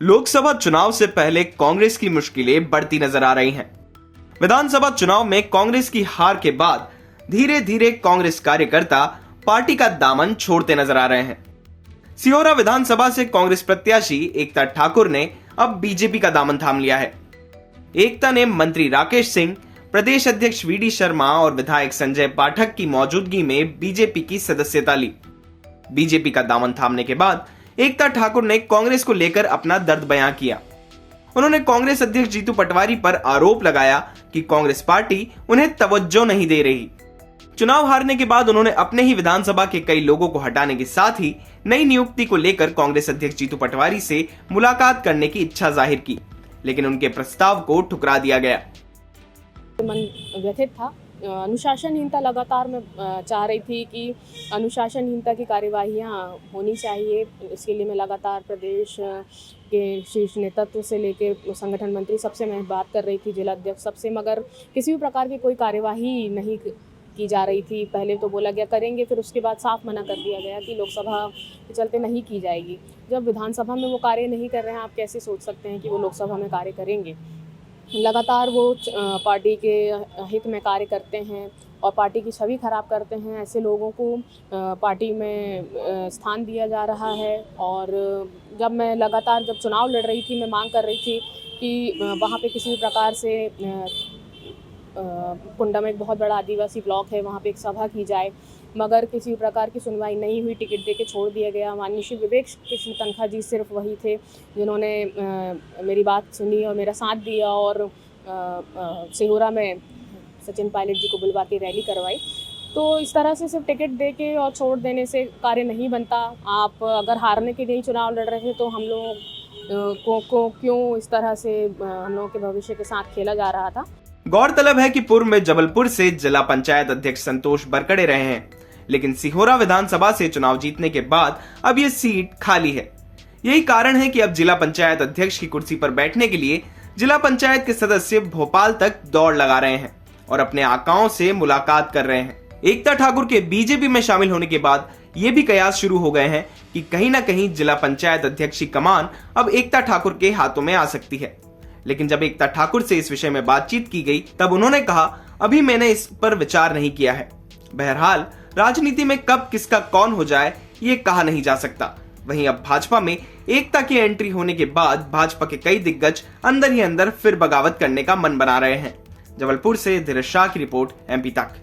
लोकसभा चुनाव से पहले कांग्रेस की मुश्किलें बढ़ती नजर आ रही हैं। विधानसभा चुनाव में कांग्रेस की हार के बाद धीरे धीरे कांग्रेस कार्यकर्ता पार्टी का दामन छोड़ते नजर आ रहे हैं। सिहोरा विधानसभा से कांग्रेस प्रत्याशी एकता ठाकुर ने अब बीजेपी का दामन थाम लिया है। एकता ने मंत्री राकेश सिंह, प्रदेश अध्यक्ष वीडी शर्मा और विधायक संजय पाठक की मौजूदगी में बीजेपी की सदस्यता ली। बीजेपी का दामन थामने के बाद एकता ठाकुर ने कांग्रेस को लेकर अपना दर्द बयां किया। उन्होंने कांग्रेस अध्यक्ष जीतू पटवारी पर आरोप लगाया कि कांग्रेस पार्टी उन्हें तवज्जो नहीं दे रही। चुनाव हारने के बाद उन्होंने अपने ही विधानसभा के कई लोगों को हटाने के साथ ही नई नियुक्ति को लेकर कांग्रेस अध्यक्ष जीतू पटवारी से मुलाकात करने की इच्छा जाहिर की, लेकिन उनके प्रस्ताव को ठुकरा दिया गया। मन व्यथित था। अनुशासनहीनता लगातार मैं चाह रही थी कि अनुशासनहीनता की कार्यवाहियाँ होनी चाहिए। इसके लिए मैं लगातार प्रदेश के शीर्ष नेतृत्व से लेके संगठन मंत्री सबसे मैं बात कर रही थी, जिला अध्यक्ष सबसे, मगर किसी भी प्रकार की कोई कार्यवाही नहीं की जा रही थी। पहले तो बोला गया करेंगे, फिर उसके बाद साफ मना कर दिया गया कि लोकसभा के चलते नहीं की जाएगी। जब विधानसभा में वो कार्य नहीं कर रहे हैं, आप कैसे सोच सकते हैं कि वो लोकसभा में कार्य करेंगे। लगातार वो पार्टी के हित में कार्य करते हैं और पार्टी की छवि खराब करते हैं। ऐसे लोगों को पार्टी में स्थान दिया जा रहा है। और जब मैं लगातार जब चुनाव लड़ रही थी, मैं मांग कर रही थी कि वहाँ पे किसी भी प्रकार से कुंडा में एक बहुत बड़ा आदिवासी ब्लॉक है, वहाँ पे एक सभा की जाए, मगर किसी भी प्रकार की सुनवाई नहीं हुई। टिकट देके छोड़ दिया गया। माननीय श्री विवेक कृष्ण तनखा जी सिर्फ वही थे जिन्होंने मेरी बात सुनी और मेरा साथ दिया और सिहोरा में सचिन पायलट जी को बुलवा के रैली करवाई। तो इस तरह से सिर्फ टिकट देके और छोड़ देने से कार्य नहीं बनता। आप अगर हारने के लिए चुनाव लड़ रहे थे तो हम लोगों को क्यों इस तरह से हम लोगों के भविष्य के साथ खेला जा रहा था। गौरतलब है कि पूर्व में जबलपुर से जिला पंचायत अध्यक्ष संतोष बरकड़े रहे हैं, लेकिन सिहोरा विधानसभा से चुनाव जीतने के बाद अब ये सीट खाली है। यही कारण है कि अब जिला पंचायत अध्यक्ष की कुर्सी पर बैठने के लिए जिला पंचायत के सदस्य भोपाल तक दौड़ लगा रहे हैं और अपने आकाओं से मुलाकात कर रहे हैं। एकता ठाकुर के बीजेपी में शामिल होने के बाद ये भी कयास शुरू हो गए हैं कि कहीं ना कहीं जिला पंचायत अध्यक्ष की कमान अब एकता ठाकुर के हाथों में आ सकती है। लेकिन जब एकता ठाकुर से इस विषय में बातचीत की गई, तब उन्होंने कहा, अभी मैंने इस पर विचार नहीं किया है। बहरहाल राजनीति में कब किसका कौन हो जाए ये कहा नहीं जा सकता। वहीं अब भाजपा में एकता की एंट्री होने के बाद भाजपा के कई दिग्गज अंदर ही अंदर फिर बगावत करने का मन बना रहे हैं। जबलपुर से धीरज शाह की रिपोर्ट, MP तक।